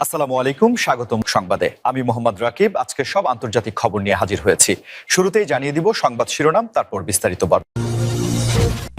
আসসালামু আলাইকুম, স্বাগতম সংবাদে। আমি মোহাম্মদ রাকিব। আজকে সব আন্তর্জাতিক খবর নিয়ে হাজির হয়েছি। শুরুতেই জানিয়ে দিব সংবাদ শিরোনাম, তারপর বিস্তারিত বর্ণনা।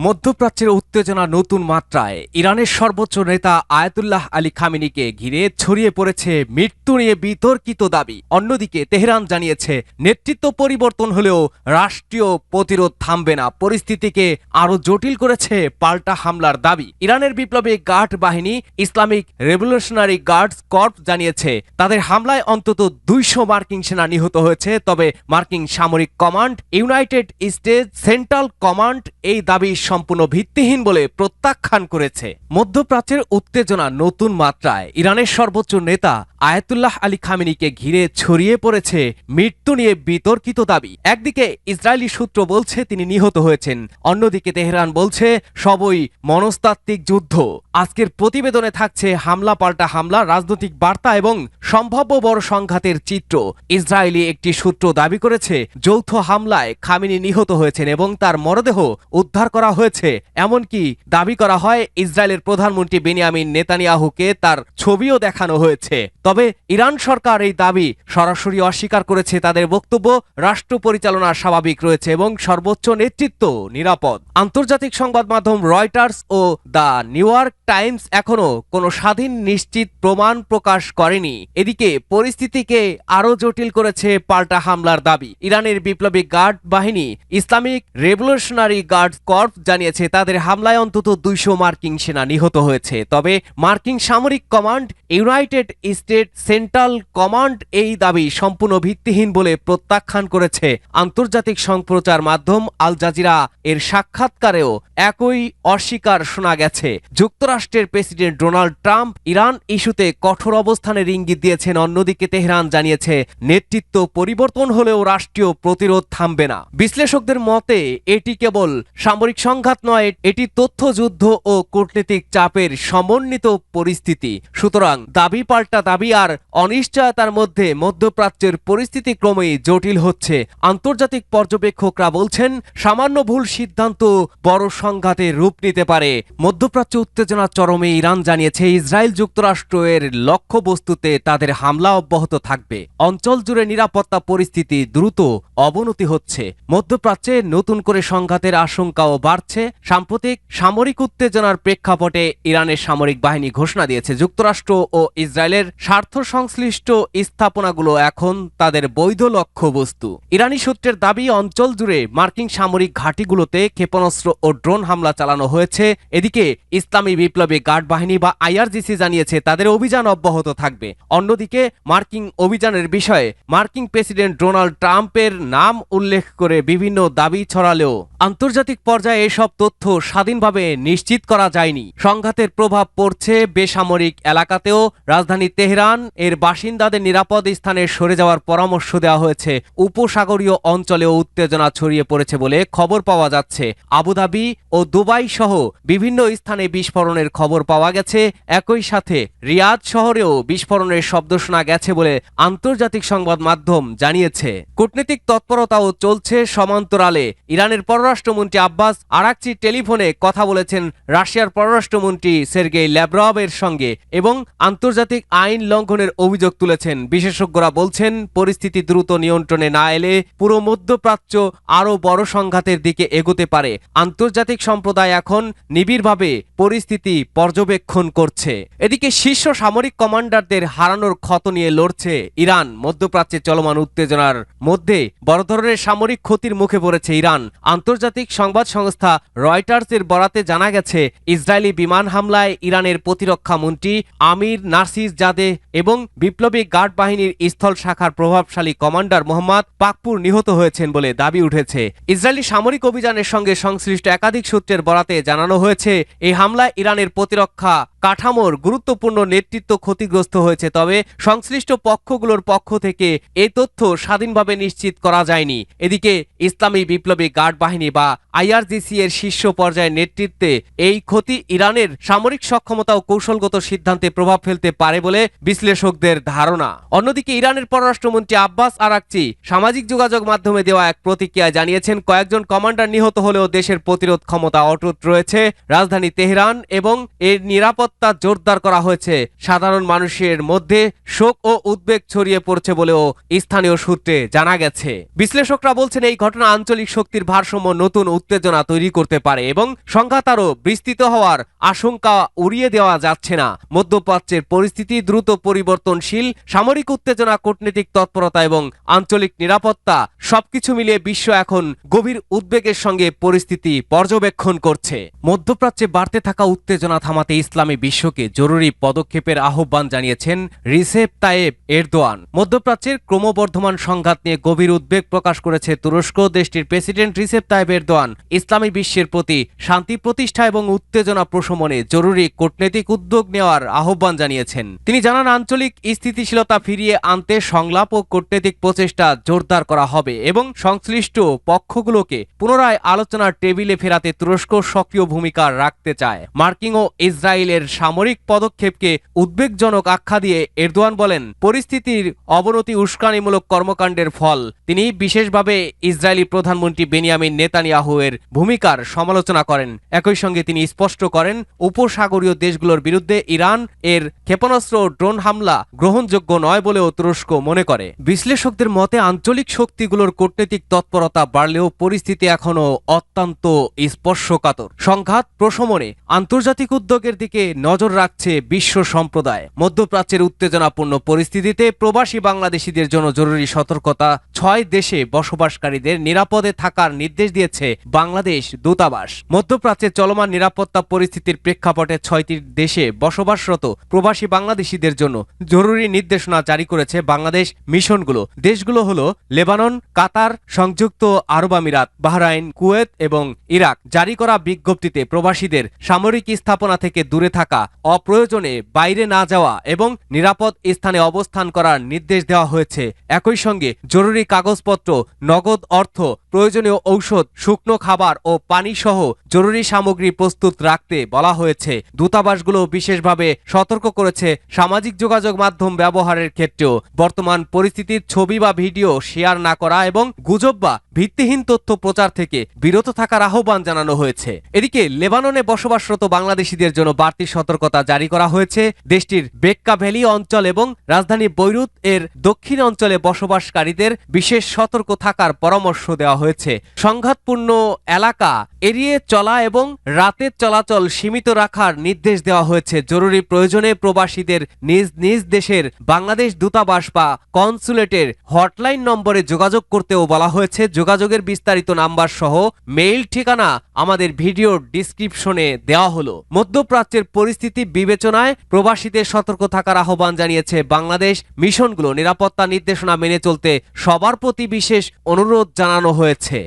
মধ্যপ্রাচ্যের উত্তেজনা নতুন মাত্রায়। ইরানের সর্বোচ্চ নেতা আয়াতুল্লাহ আলী খামেনিকে ঘিরে ছড়িয়ে পড়েছে মৃত্যু নিয়ে বিতর্কিত দাবি। অন্যদিকে তেহরান জানিয়েছে নেতৃত্ব পরিবর্তন হলেও রাষ্ট্রীয় প্রতিরোধ থামবে না। পরিস্থিতিকে আরো জটিল করেছে পাল্টা হামলার দাবি। ইরানের বিপ্লবী গার্ড বাহিনী ইসলামিক রেভলিউশনারি গার্ডস কর্পস জানিয়েছে তাদের হামলায় অন্তত 200 মার্কিন সেনা নিহত হয়েছে। তবে মার্কিন সামরিক command United states central command এই দাবি সম্পূর্ণ ভিত্তিহীন বলে প্রত্যাখ্যান করেছে। মধ্যপ্রাচ্যের উত্তেজনা নতুন মাত্রায়। ইরানের সর্বোচ্চ নেতা আয়াতুল্লাহ আলী খামেনিকে ঘিরে ছড়িয়ে পড়েছে মৃত্যু নিয়ে বিতর্কিত দাবি। একদিকে ইসরায়েলি সূত্র বলছে তিনি নিহত হয়েছেন, অন্যদিকে তেহরান বলছে সবই মনস্তাত্ত্বিক যুদ্ধ। আজকের প্রতিবেদনে থাকছে হামলা পাল্টা হামলা, রাজনৈতিক বার্তা এবং সম্ভাব্য বড় সংঘাতের চিত্র। ইসরায়েলি একটি সূত্র দাবি করেছে যৌথ হামলায় খামেনি নিহত হয়েছেন এবং তার মরদেহ উদ্ধার করা হয়েছে। এমনকি দাবি করা হয় ইসরায়েলের প্রধানমন্ত্রী বেনিয়ামিন নেতানিয়াহুকে তার ছবিও দেখানো হয়েছে। তবে ইরান সরকার এই দাবি সরাসরি অস্বীকার করেছে। তাদের বক্তব্য রাষ্ট্র পরিচালনা স্বাভাবিক রয়েছে এবং সর্বোচ্চ নেতৃত্ব নিরাপদ। আন্তর্জাতিক সংবাদ মাধ্যম রয়টার্স ও দ্য নিউ ইয়র্ক টাইমস এখনো কোনো স্বাধীন নিশ্চিত প্রমাণ প্রকাশ করেনি। এদিকে পরিস্থিতিকে আরো জটিল করেছে পাল্টা হামলার দাবি। ইরানের বিপ্লবী গার্ড বাহিনী ইসলামিক রেভলিউশনারি গার্ডস কর্পস জানিয়েছে তাদের হামলায় অন্তত 200 মার্কিন সেনা নিহত হয়েছে। তবে মার্কিন সামরিক command United states central command এই দাবি সম্পূর্ণ ভিত্তিহীন বলে প্রত্যাখ্যান করেছে। আন্তর্জাতিক সম্প্রচার মাধ্যম আল জাজিরা এর সাক্ষাৎকারেও একই অস্বীকার শোনা গেছে। যুক্তরাষ্ট্রের প্রেসিডেন্ট ডোনাল্ড ট্রাম্প ইরান ইস্যুতে কঠোর অবস্থানের ইঙ্গিত দিয়েছেন। অন্যদিকে তেহরান জানিয়েছে নেতৃত্ব পরিবর্তন হলেও রাষ্ট্রীয় প্রতিরোধ থামবে না। বিশ্লেষকদের মতে এটি কেবল সামরিক সংঘাত নয়, এটি তথ্যযুদ্ধ ও কূটনৈতিক চাপের সমন্বিত পরিস্থিতি। সুতরাং দাবি পাল্টা দাবি আর অনিশ্চয়তার মধ্যে মধ্যপ্রাচ্যের পরিস্থিতি ক্রমেই জটিল হচ্ছে। আন্তর্জাতিক পর্যবেক্ষকরা বলছেন সামান্য ভুল সিদ্ধান্ত বড় সংঘাতে রূপ নিতে পারে। মধ্যপ্রাচ্য উত্তেজনা চরমে। ইরান জানিয়েছে ইসরায়েল যুক্তরাষ্ট্র এর লক্ষ্যবস্তুতে তাদের হামলা অব্যাহত থাকবে। অঞ্চল জুড়ে নিরাপত্তা পরিস্থিতি দ্রুত অবনতি হচ্ছে। মধ্যপ্রাচ্যে নতুন করে সংঘাতের আশঙ্কাও বাড়ছে। সাম্প্রতিক সামরিক উত্তেজনার প্রেক্ষাপটে ইরানের সামরিক বাহিনী ঘোষণা দিয়েছে যুক্তরাষ্ট্র ও ইসরায়েলের স্বার্থ সংশ্লিষ্ট স্থাপনাগুলো এখন তাদের বৈধ লক্ষ্যবস্তু। ইরানি সূত্রের দাবি অঞ্চল জুড়ে মার্কিন সামরিক ঘাঁটিগুলোতে ক্ষেপণাস্ত্র ও ড্রোন হামলা চালানো হয়েছে। এদিকে ইসলামী বিপ্লবী গার্ড বাহিনী বা আইআরজিসি জানিয়েছে তাদের অভিযান অব্যাহত থাকবে। অন্যদিকে মার্কিন অভিযানের বিষয়ে মার্কিন প্রেসিডেন্ট ডোনাল্ড ট্রাম্পের নাম উল্লেখ করে বিভিন্ন দাবি ছড়ালেও আন্তর্জাতিক পর্যায়ে এসব তথ্য স্বাধীনভাবে নিশ্চিত করা যায়নি। সংঘাতের প্রভাব পড়ছে বেসামরিক এলাকাতেও। রাজধানী তেহরান এর বাসিন্দাদের নিরাপদ স্থানে সরে যাওয়ার পরামর্শ দেওয়া হয়েছে। উপসাগরীয় অঞ্চলেও উত্তেজনা ছড়িয়ে পড়েছে বলে খবর পাওয়া যাচ্ছে। আবুধাবি ও দুবাই সহ বিভিন্ন স্থানে বিস্ফোরণের খবর পাওয়া গেছে। একই সাথে রিয়াদ শহরেও বিস্ফোরণের শব্দ শোনা গেছে বলে আন্তর্জাতিক সংবাদ মাধ্যম জানিয়েছে। কূটনৈতিক তৎপরতাও চলছে সমান্তরালে। ইরানের পররাষ্ট্রমন্ত্রী আব্বাস আরাকচি টেলিফোনে কথা বলেছেন রাশিয়ার পররাষ্ট্রমন্ত্রী সের্গেই ল্যাভরভের সঙ্গে এবং আন্তর্জাতিক আইন লঙ্ঘনের অভিযোগ তুলেছেন। বিশেষজ্ঞরা বলছেন পরিস্থিতি দ্রুত নিয়ন্ত্রণে না এলে পুরো মধ্যপ্রাচ্য আরও বড় সংঘাতের দিকে এগোতে পারে। আন্তর্জাতিক সম্প্রদায় এখন নিবিড়ভাবে পরিস্থিতি পর্যবেক্ষণ করছে। এদিকে শীর্ষ সামরিক কমান্ডারদের হারানোর ক্ষত নিয়ে লড়ছে ইরান। মধ্যপ্রাচ্যে চলমান উত্তেজনার মধ্যে বড় ধরনের সামরিক ক্ষতির মুখে পড়েছে ইরান। আন্তর্জাতিক সংবাদ সংস্থা রয়টার্সের বরাতে জানা গেছে ইসরায়েলি বিমান হামলায় ইরানের প্রতিরক্ষা মন্ত্রী আমির নাসির জাদে এবং বিপ্লবী গার্ড বাহিনীর স্থল শাখার প্রভাবশালী কমান্ডার মোহাম্মদ পাকপুর নিহত হয়েছেন বলে দাবি উঠেছে। ইসরায়েলি সামরিক অভিযানের সঙ্গে সংশ্লিষ্ট একাধিক সূত্রের বরাতে জানানো হয়েছে এই হামলায় ইরানের প্রতিরক্ষা কাঠামোর গুরুত্বপূর্ণ নেতৃত্ব ক্ষতিগ্রস্ত হয়েছে। তবে সংশ্লিষ্ট পক্ষগুলোর পক্ষ থেকে এই তথ্য স্বাধীনভাবে নিশ্চিত করা যায়নি। এদিকে ইসলামী বিপ্লবী গার্ড বাহিনী বা আইআরজিসি এর শীর্ষ পর্যায়ের নেতৃত্বে এই ক্ষতি ইরানের সামরিক সক্ষমতা ও কৌশলগত সিদ্ধান্তে প্রভাব ফেলতে পারে বলে বিশ্লেষকদের ধারণা। অন্যদিকে ইরানের পররাষ্ট্রমন্ত্রী আব্বাস আরাকচি সামাজিক যোগাযোগ মাধ্যমে দেওয়া এক প্রতিক্রিয়ায় জানিয়েছেন কয়েকজন কমান্ডার নিহত হলেও দেশের প্রতিরোধ ক্ষমতা অটুট রয়েছে। রাজধানী তেহরান এবং এর নিরাপত্তা নিরাপত্তা জোরদার করা হয়েছে। সাধারণ মানুষের মধ্যে শোক ও উদ্বেগ ছড়িয়ে পড়ছে বলেও স্থানীয় সূত্রে জানা গেছে। বিশ্লেষকরা বলছেন এই ঘটনা আঞ্চলিক শক্তির ভারসাম্য নতুন উত্তেজনা তৈরি করতে পারে এবং সংঘাত আরও বিস্তৃত হওয়ার আশঙ্কা উড়িয়ে দেওয়া যাচ্ছে না। মধ্যপ্রাচ্যের পরিস্থিতি দ্রুত পরিবর্তনশীল, সামরিক উত্তেজনা, কূটনৈতিক তৎপরতা এবং আঞ্চলিক নিরাপত্তা সবকিছু মিলিয়ে বিশ্ব এখন গভীর উদ্বেগের সঙ্গে পরিস্থিতি পর্যবেক্ষণ করছে। মধ্যপ্রাচ্যে বাড়তে থাকা উত্তেজনা থামাতে ইসলামী বিশ্বকে জরুরি পদক্ষেপের আহ্বান জানিয়েছেন রিসেপ তাইয়েপ এরদোয়ান। মধ্যপ্রাচ্যের ক্রমবর্ধমান সংঘাত নিয়ে গভীর উদ্বেগ প্রকাশ করেছে তুরস্ক। দেশটির প্রেসিডেন্ট রিসেপ তাইয়েপ এরদোয়ান ইসলামী বিশ্বের প্রতি শান্তি প্রতিষ্ঠা এবং উত্তেজনা প্রশমনে জরুরি কূটনৈতিক উদ্যোগ নেওয়ার আহ্বান জানিয়েছেন। তিনি জানান, আঞ্চলিক স্থিতিশীলতা ফিরিয়ে আনতে সংলাপ ও কূটনৈতিক প্রচেষ্টা জোরদার করা হবে এবং সংশ্লিষ্ট পক্ষগুলোকে পুনরায় আলোচনার টেবিলে ফেরাতে তুরস্ক সক্রিয় ভূমিকা রাখতে চায়। মার্কিন ও ইসরায়েলের সামরিক পদক্ষেপকে উদ্বেগজনক আখ্যা দিয়ে এরদোয়ান বলেন, পরিস্থিতির অবনতি উস্কানিমূলক কর্মকাণ্ডের ফল। তিনি বিশেষভাবে ইসরায়েলি প্রধানমন্ত্রী বেনিয়ামিন নেতানিয়াহু এর ভূমিকার সমালোচনা করেন। একই সঙ্গে তিনি স্পষ্ট করেন, উপসাগরীয় দেশগুলোর বিরুদ্ধে ইরান এর ক্ষেপণাস্ত্র ও ড্রোন হামলা গ্রহণযোগ্য নয় বলেও তুরস্ক মনে করে। বিশ্লেষকদের মতে আঞ্চলিক শক্তিগুলোর কূটনৈতিক তৎপরতা বাড়লেও পরিস্থিতি এখনও অত্যন্ত স্পর্শকাতর। সংঘাত প্রশমনে আন্তর্জাতিক উদ্যোগের দিকে নজর রাখছে বিশ্ব সম্প্রদায়। মধ্যপ্রাচ্যের উত্তেজনাপূর্ণ পরিস্থিতিতে প্রবাসী বাংলাদেশিদের জন্য জরুরি সতর্কতা। 6 দেশে বসবাসকারীদের নিরাপদে থাকার নির্দেশ দিয়েছে বাংলাদেশ দূতাবাস। মধ্যপ্রাচ্যে চলমান নিরাপত্তা পরিস্থিতির প্রেক্ষাপটে 6টি দেশে বসবাসরত প্রবাসী বাংলাদেশিদের জন্য জরুরি নির্দেশনা জারি করেছে বাংলাদেশ মিশনগুলো। দেশগুলো হলো লেবানন, কাতার, সংযুক্ত আরব আমিরাত, বাহরাইন, কুয়েত এবং ইরাক। জারি করা বিজ্ঞপ্তিতে প্রবাসীদের সামরিক স্থাপনা থেকে দূরে থাকা, অপ্রয়োজনে বাইরে না যাওয়া এবং নিরাপদ স্থানে অবস্থান করার নির্দেশ দেওয়া হয়েছে। একই সঙ্গে জরুরি কাগজপত্র, নগদ অর্থ, প্রয়োজনীয় ঔষধ, শুকনো খাবার ও পানি সহ জরুরি সামগ্রী প্রস্তুত রাখতে বলা হয়েছে। দূতাবাসগুলো বিশেষভাবে সতর্ক করেছে সামাজিক যোগাযোগ মাধ্যম ব্যবহারের ক্ষেত্রেও বর্তমান পরিস্থিতির ছবি বা ভিডিও শেয়ার না করা এবং গুজব বা ভিত্তিহীন তথ্য প্রচার থেকে বিরত থাকার আহ্বান জানানো হয়েছে। এদিকে লেবাননে বসবাসরত বাংলাদেশিদের জন্য বাড়তি সতর্কতা জারি করা হয়েছে। দেশটির বেক্কা ভ্যালি অঞ্চল এবং রাজধানী বৈরুত এর দক্ষিণ অঞ্চলে বসবাসকারীদের বিশেষ সতর্ক থাকার পরামর্শ দেওয়া হয়েছে। সংঘাতপূর্ণ এলাকা এড়িয়ে চলা এবং রাতের চলাচল সীমিত রাখার নির্দেশ দেওয়া হয়েছে। জরুরি প্রয়োজনে প্রবাসীদের নিজ নিজ দেশের বাংলাদেশ দূতাবাস বা কনসুলেটের হটলাইন নম্বরে যোগাযোগ করতেও বলা হয়েছে। যোগাযোগের বিস্তারিত নাম্বার সহ মেইল ঠিকানা আমাদের ভিডিওর ডিসক্রিপশনে দেওয়া হলো। মধ্যপ্রাচ্যের পরিস্থিতি বিবেচনায় প্রবাসীদের সতর্ক থাকার আহ্বান জানিয়েছে বাংলাদেশ মিশনগুলো। নিরাপত্তা নির্দেশনা মেনে চলতে সবার প্রতি বিশেষ অনুরোধ জানানো হয়েছে।